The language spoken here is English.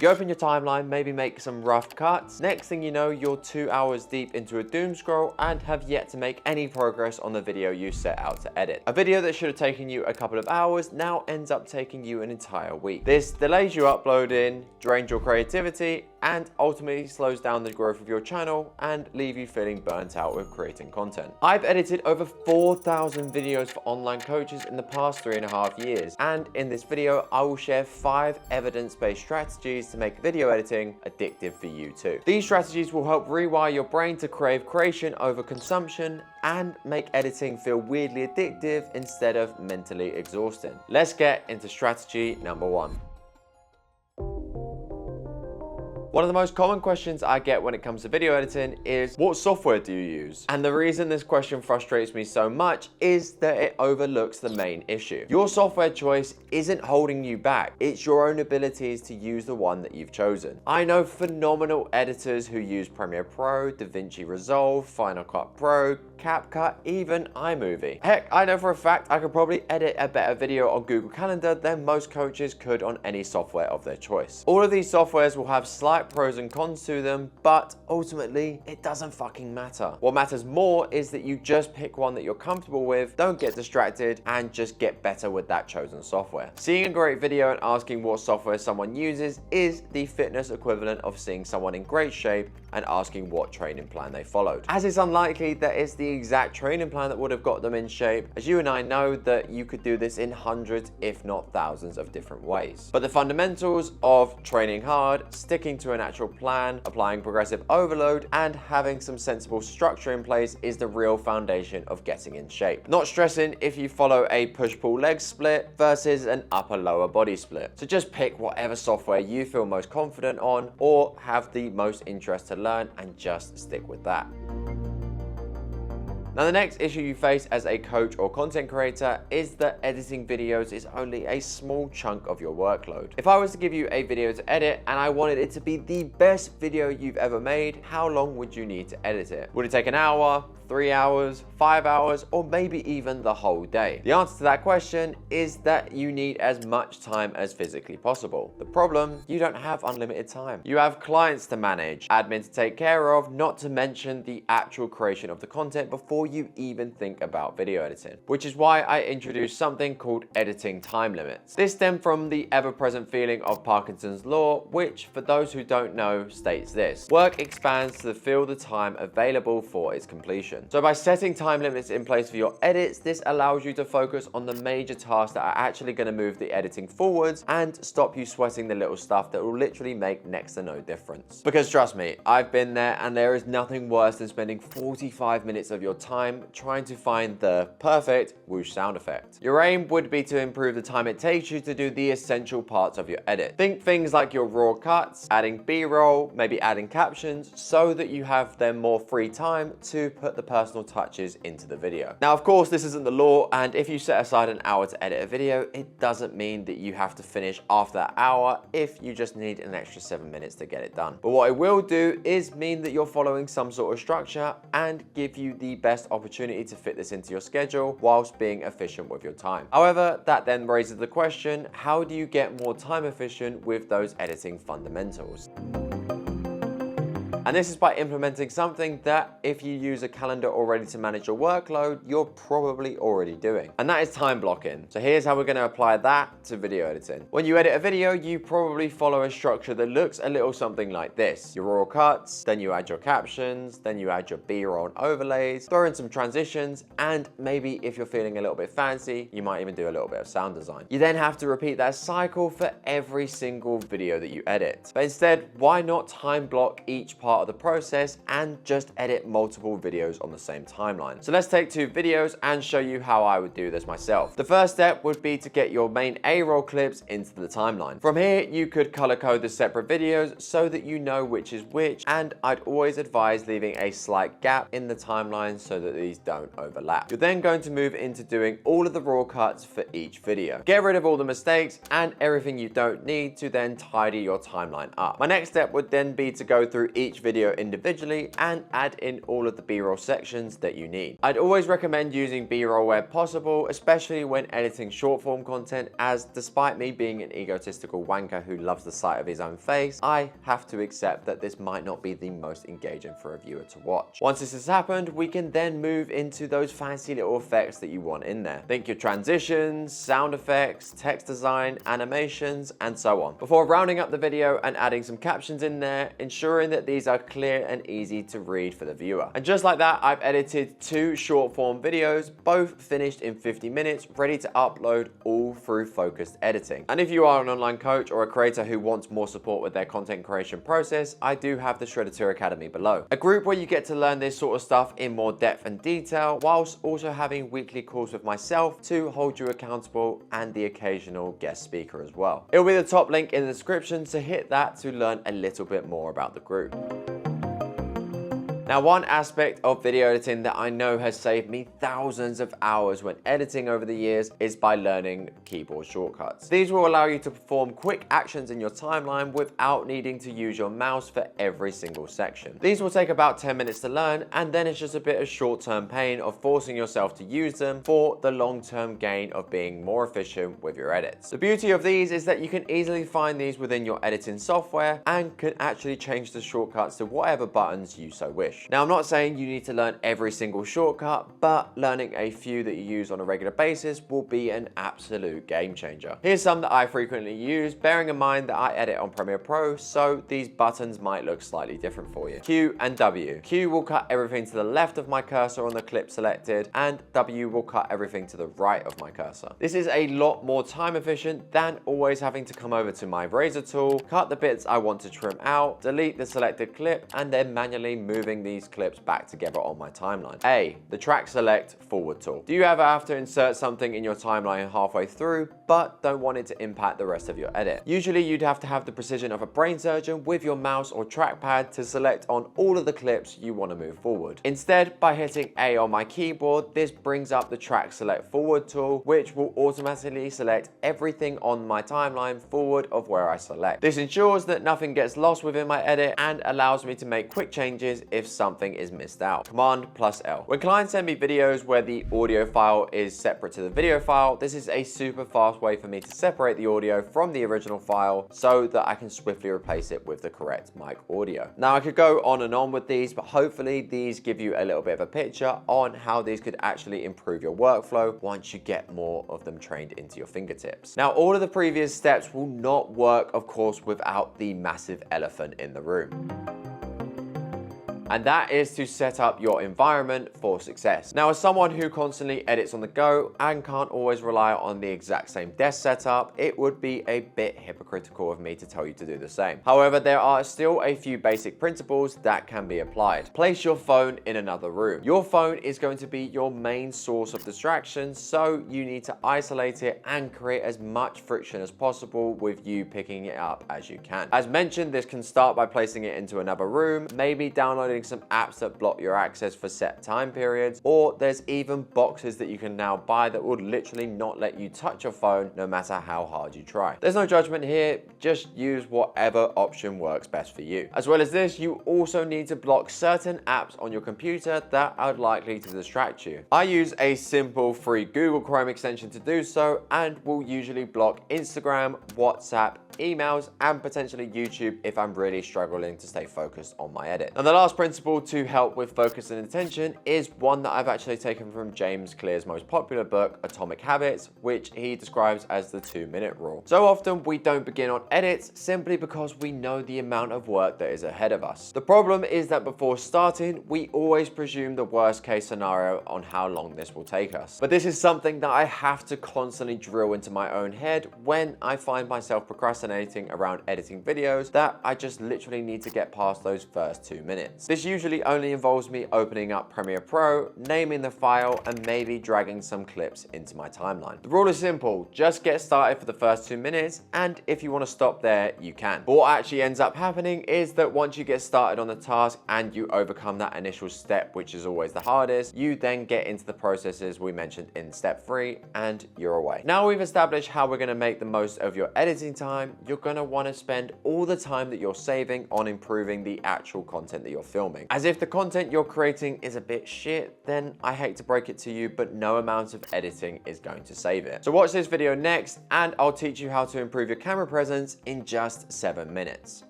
You open your timeline, maybe make some rough cuts. Next thing you know, you're 2 hours deep into a doom scroll and have yet to make any progress on the video you set out to edit. A video that should have taken you a couple of hours now ends up taking you an entire week. This delays you uploading, drains your creativity, and ultimately slows down the growth of your channel and leave you feeling burnt out with creating content. I've edited over 4,000 videos for online coaches in the past 3.5 years, and in this video I will share 5 evidence-based strategies to make video editing addictive for you too. These strategies will help rewire your brain to crave creation over consumption and make editing feel weirdly addictive instead of mentally exhausting. Let's get into strategy number 1. One of the most common questions I get when it comes to video editing is, what software do you use? And the reason this question frustrates me so much is that it overlooks the main issue. Your software choice isn't holding you back. It's your own abilities to use the one that you've chosen. I know phenomenal editors who use Premiere Pro, DaVinci Resolve, Final Cut Pro, CapCut, even iMovie. Heck, I know for a fact I could probably edit a better video on Google Calendar than most coaches could on any software of their choice. All of these softwares will have slight pros and cons to them, but ultimately it doesn't fucking matter. What matters more is that you just pick one that you're comfortable with, don't get distracted, and just get better with that chosen software. Seeing a great video and asking what software someone uses is the fitness equivalent of seeing someone in great shape and asking what training plan they followed. As it's unlikely that it's the exact training plan that would have got them in shape, as you and I know that you could do this in hundreds, if not thousands of different ways. But the fundamentals of training hard, sticking to an actual plan, applying progressive overload, and having some sensible structure in place is the real foundation of getting in shape. Not stressing if you follow a push-pull leg split versus an upper-lower body split. So just pick whatever software you feel most confident on or have the most interest to learn and just stick with that. Now, the next issue you face as a coach or content creator is that editing videos is only a small chunk of your workload. If I was to give you a video to edit and I wanted it to be the best video you've ever made, how long would you need to edit it? Would it take an hour, 3 hours, 5 hours, or maybe even the whole day? The answer to that question is that you need as much time as physically possible. The problem, you don't have unlimited time. You have clients to manage, admin to take care of, not to mention the actual creation of the content before you even think about video editing, which is why I introduced something called editing time limits. This stemmed from the ever-present feeling of Parkinson's law, which, for those who don't know, states this: work expands to fill the time available for its completion. So by setting time limits in place for your edits, this allows you to focus on the major tasks that are actually going to move the editing forwards and stop you sweating the little stuff that will literally make next to no difference. Because trust me, I've been there, and there is nothing worse than spending 45 minutes of your time trying to find the perfect whoosh sound effect. Your aim would be to improve the time it takes you to do the essential parts of your edit. Think things like your raw cuts, adding B-roll, maybe adding captions, so that you have then more free time to put the personal touches into the video. Now, of course, this isn't the law, and if you set aside an hour to edit a video, it doesn't mean that you have to finish after that hour if you just need an extra 7 minutes to get it done. But what it will do is mean that you're following some sort of structure and give you the best opportunity to fit this into your schedule whilst being efficient with your time. However, that then raises the question, how do you get more time efficient with those editing fundamentals? And this is by implementing something that, if you use a calendar already to manage your workload, you're probably already doing. And that is time blocking. So here's how we're going to apply that to video editing. When you edit a video, you probably follow a structure that looks a little something like this. Your raw cuts, then you add your captions, then you add your B-roll and overlays, throw in some transitions, and maybe if you're feeling a little bit fancy, you might even do a little bit of sound design. You then have to repeat that cycle for every single video that you edit. But instead, why not time block each part of the process and just edit multiple videos on the same timeline? So let's take 2 videos and show you how I would do this myself. The first step would be to get your main A-roll clips into the timeline. From here, you could color code the separate videos so that you know which is which, and I'd always advise leaving a slight gap in the timeline so that these don't overlap. You're then going to move into doing all of the raw cuts for each video. Get rid of all the mistakes and everything you don't need to then tidy your timeline up. My next step would then be to go through each each video individually and add in all of the B-roll sections that you need. I'd always recommend using B-roll where possible, especially when editing short form content, as despite me being an egotistical wanker who loves the sight of his own face, I have to accept that this might not be the most engaging for a viewer to watch. Once this has happened, we can then move into those fancy little effects that you want in there. Think your transitions, sound effects, text design, animations, and so on. Before rounding up the video and adding some captions in there, ensuring that these are clear and easy to read for the viewer. And just like that, I've edited 2 short form videos, both finished in 50 minutes, ready to upload, all through focused editing. And if you are an online coach or a creator who wants more support with their content creation process, I do have the Shredder Academy below. A group where you get to learn this sort of stuff in more depth and detail, whilst also having weekly calls with myself to hold you accountable and the occasional guest speaker as well. It'll be the top link in the description, so hit that to learn a little bit more about the group. Now, one aspect of video editing that I know has saved me thousands of hours when editing over the years is by learning keyboard shortcuts. These will allow you to perform quick actions in your timeline without needing to use your mouse for every single section. These will take about 10 minutes to learn, and then it's just a bit of short-term pain of forcing yourself to use them for the long-term gain of being more efficient with your edits. The beauty of these is that you can easily find these within your editing software and can actually change the shortcuts to whatever buttons you so wish. Now, I'm not saying you need to learn every single shortcut, but learning a few that you use on a regular basis will be an absolute game changer. Here's some that I frequently use, bearing in mind that I edit on Premiere Pro, so these buttons might look slightly different for you. Q and W. Q will cut everything to the left of my cursor on the clip selected, and W will cut everything to the right of my cursor. This is a lot more time efficient than always having to come over to my razor tool, cut the bits I want to trim out, delete the selected clip, and then manually moving these clips back together on my timeline. A, the track select forward tool. Do you ever have to insert something in your timeline halfway through, but don't want it to impact the rest of your edit? Usually you'd have to have the precision of a brain surgeon with your mouse or trackpad to select on all of the clips you want to move forward. Instead, by hitting A on my keyboard, this brings up the track select forward tool, which will automatically select everything on my timeline forward of where I select. This ensures that nothing gets lost within my edit and allows me to make quick changes if something is missed out. Command plus L. When clients send me videos where the audio file is separate to the video file, this is a super fast way for me to separate the audio from the original file so that I can swiftly replace it with the correct mic audio. Now, I could go on and on with these, but hopefully these give you a little bit of a picture on how these could actually improve your workflow once you get more of them trained into your fingertips. Now, all of the previous steps will not work, of course, without the massive elephant in the room. And that is to set up your environment for success. Now, as someone who constantly edits on the go and can't always rely on the exact same desk setup, it would be a bit hypocritical of me to tell you to do the same. However, there are still a few basic principles that can be applied. Place your phone in another room. Your phone is going to be your main source of distraction, so you need to isolate it and create as much friction as possible with you picking it up as you can. As mentioned, this can start by placing it into another room, maybe downloading some apps that block your access for set time periods, or there's even boxes that you can now buy that would literally not let you touch your phone no matter how hard you try. There's no judgment here, just use whatever option works best for you. As well as this, you also need to block certain apps on your computer that are likely to distract you. I use a simple free Google Chrome extension to do so, and will usually block Instagram, WhatsApp, emails, and potentially YouTube if I'm really struggling to stay focused on my edit. And the last principle to help with focus and attention is one that I've actually taken from James Clear's most popular book, Atomic Habits, which he describes as the 2-minute rule. So often we don't begin on edits simply because we know the amount of work that is ahead of us. The problem is that before starting, we always presume the worst case scenario on how long this will take us. But this is something that I have to constantly drill into my own head when I find myself procrastinating around editing videos that I just literally need to get past those first 2 minutes. This This usually only involves me opening up Premiere Pro, naming the file, and maybe dragging some clips into my timeline. The rule is simple, just get started for the first 2 minutes, and if you want to stop there, you can. But what actually ends up happening is that once you get started on the task and you overcome that initial step, which is always the hardest, you then get into the processes we mentioned in step 3, and you're away. Now we've established how we're going to make the most of your editing time, you're going to want to spend all the time that you're saving on improving the actual content that you're filming. As if the content you're creating is a bit shit, then I hate to break it to you, but no amount of editing is going to save it. So watch this video next, and I'll teach you how to improve your camera presence in just 7 minutes.